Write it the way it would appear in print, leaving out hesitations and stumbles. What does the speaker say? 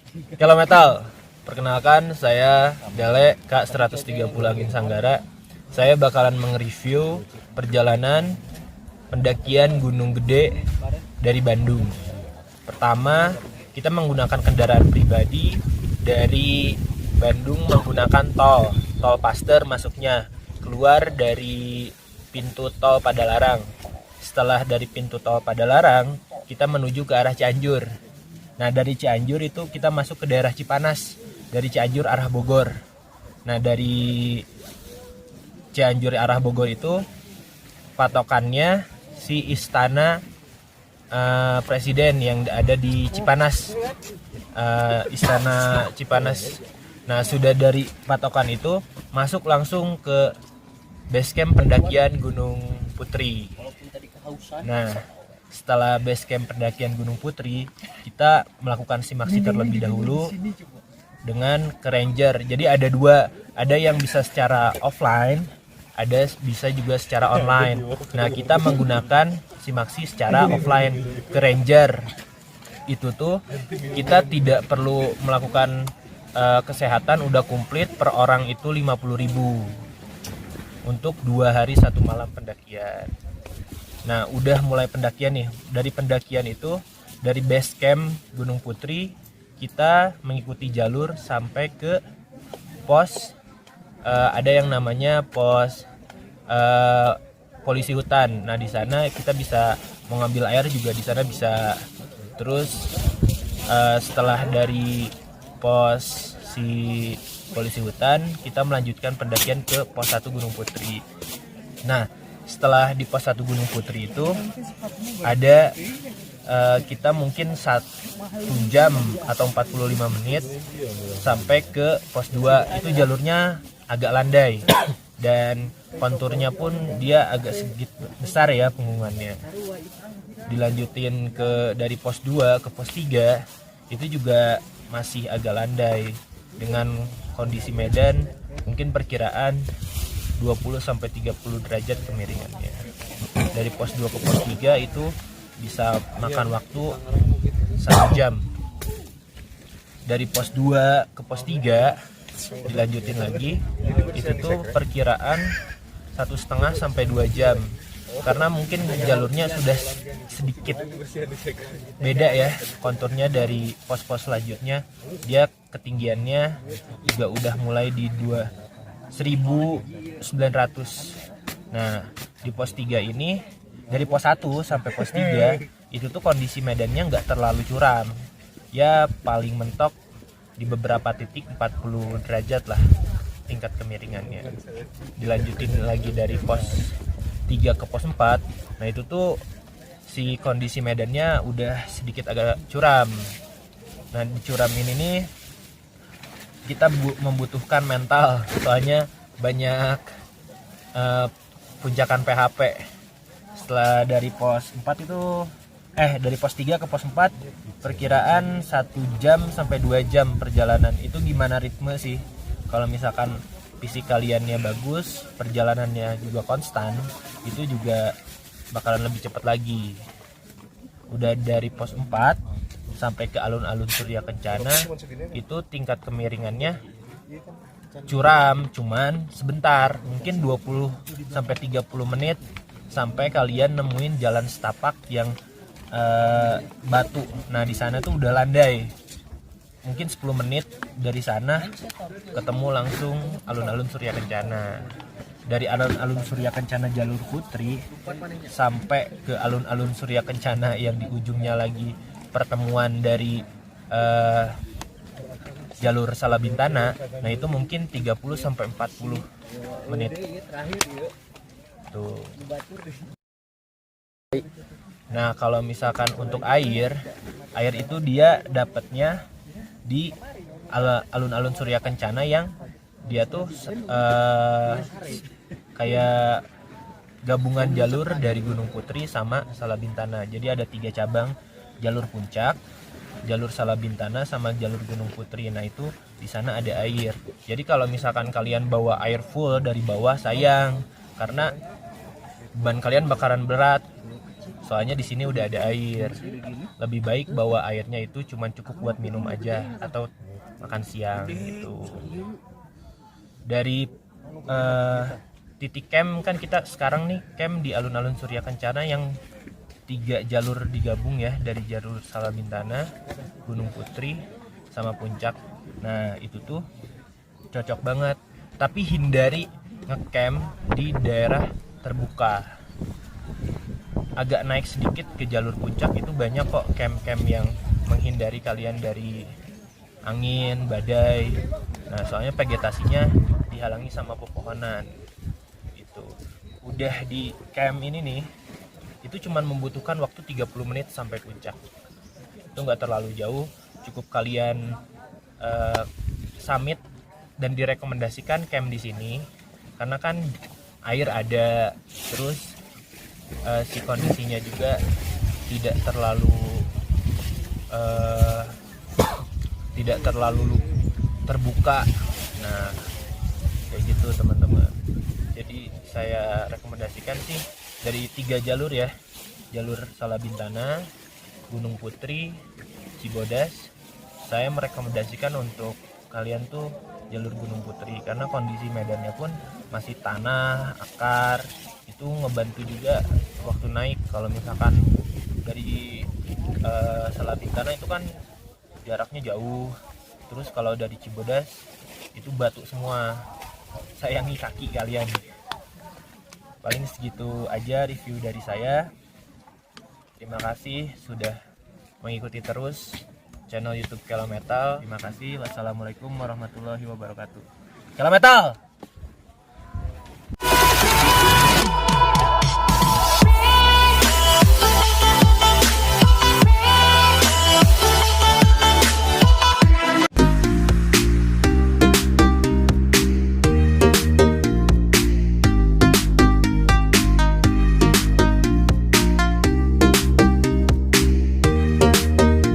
Halo Metal, perkenalkan saya Dele K130 Angin Sanggara. Saya bakalan mengreview perjalanan pendakian Gunung Gede dari Bandung. Pertama, kita menggunakan kendaraan pribadi dari Bandung menggunakan tol Paster masuknya, keluar dari pintu tol Padalarang. Setelah dari pintu tol Padalarang, kita menuju ke arah Cianjur. Nah, dari Cianjur itu kita masuk ke daerah Cipanas, dari Cianjur arah Bogor. Nah, dari Cianjur arah Bogor itu patokannya si istana presiden yang ada di Cipanas, istana Cipanas. Nah, sudah dari patokan itu masuk langsung ke base camp pendakian Gunung Putri. Nah, setelah base camp pendakian Gunung Putri, kita melakukan simaksi terlebih dahulu dengan ke ranger. Jadi ada dua, ada yang bisa secara offline, ada bisa juga secara online. Nah, kita menggunakan simaksi secara offline ke ranger. Itu tuh kita tidak perlu melakukan kesehatan, udah komplit, per orang itu 50.000 untuk 2 hari 1 malam pendakian. Nah, udah mulai pendakian nih. Dari pendakian itu, dari base camp Gunung Putri, kita mengikuti jalur sampai ke pos, ada yang namanya pos polisi hutan. Nah, di sana kita bisa mau ngambil air juga di sana bisa. Terus setelah dari pos si polisi hutan, kita melanjutkan pendakian ke pos 1 Gunung Putri. Nah, setelah di pos 1 Gunung Putri itu ada kita mungkin 1 jam atau 45 menit sampai ke pos 2. Itu jalurnya agak landai dan konturnya pun dia agak sedikit besar ya punggungannya. Dilanjutin ke dari pos 2 ke pos 3 itu juga masih agak landai dengan kondisi medan mungkin perkiraan 20-30 derajat kemiringannya. Dari pos 2 ke pos 3 itu bisa makan waktu 1 jam. Dari pos 2 ke pos 3 dilanjutin lagi, itu tuh perkiraan 1,5 sampai 2 jam. Karena mungkin jalurnya sudah sedikit beda ya konturnya dari pos-pos selanjutnya. Dia ketinggiannya juga udah mulai di 1.900. Nah, di pos 3 ini, dari pos 1 sampai pos 3 itu tuh kondisi medannya nggak terlalu curam. Ya paling mentok di beberapa titik 40 derajat lah tingkat kemiringannya. Dilanjutin lagi dari pos 3 ke pos 4. Nah, itu tuh si kondisi medannya udah sedikit agak curam. Nah, di curam ini nih kita membutuhkan mental, soalnya banyak puncakan PHP. Setelah dari pos 4 itu dari pos 3 ke pos 4 perkiraan 1 jam sampai 2 jam perjalanan. Itu gimana ritme sih? Kalau misalkan fisik kaliannya bagus, perjalanannya juga konstan, itu juga bakalan lebih cepat lagi. Udah dari pos 4 sampai ke alun-alun Surya Kencana, itu tingkat kemiringannya curam, cuman sebentar, mungkin 20 sampai 30 menit sampai kalian nemuin jalan setapak yang batu. Nah, di sana tuh udah landai. Mungkin 10 menit dari sana ketemu langsung alun-alun Surya Kencana. Dari alun-alun Surya Kencana jalur Putri sampai ke alun-alun Surya Kencana yang di ujungnya lagi pertemuan dari jalur Salabintana. Nah, itu mungkin 30 sampai 40 menit. Tuh. Nah, kalau misalkan untuk air itu dia dapatnya di alun-alun Surya Kencana yang dia tuh kayak gabungan jalur dari Gunung Putri sama Salabintana. Jadi ada 3 cabang, jalur puncak, jalur Salabintana sama jalur Gunung Putri. Nah, itu di sana ada air. Jadi kalau misalkan kalian bawa air full dari bawah sayang, karena beban kalian bakaran berat. Soalnya di sini udah ada air. Lebih baik bawa airnya itu cuman cukup buat minum aja atau makan siang gitu. Dari titik camp kan kita sekarang nih camp di alun-alun Surya Kencana yang 3 jalur digabung ya, dari jalur Salabintana, Gunung Putri, sama Puncak. Nah itu tuh cocok banget, tapi hindari ngecamp di daerah terbuka. Agak naik sedikit ke jalur Puncak itu banyak kok camp-camp yang menghindari kalian dari angin, badai. Nah soalnya vegetasinya dihalangi sama pepohonan itu. Udah di camp ini nih, itu cuma membutuhkan waktu 30 menit sampai puncak. Itu nggak terlalu jauh, cukup kalian summit, dan direkomendasikan camp di sini karena kan air ada, terus si kondisinya juga tidak terlalu terbuka. Nah kayak gitu teman-teman. Jadi saya rekomendasikan sih dari 3 jalur ya, jalur Salabintana, Gunung Putri, Cibodas. Saya merekomendasikan untuk kalian tuh jalur Gunung Putri karena kondisi medannya pun masih tanah, akar, itu ngebantu juga waktu naik. Kalau misalkan dari Salabintana itu kan jaraknya jauh, terus kalau dari Cibodas itu batu semua, sayangi kaki kalian. Paling segitu aja review dari saya. Terima kasih sudah mengikuti terus channel YouTube Kelo Metal. Terima kasih. Wassalamualaikum warahmatullahi wabarakatuh. Kelo Metal.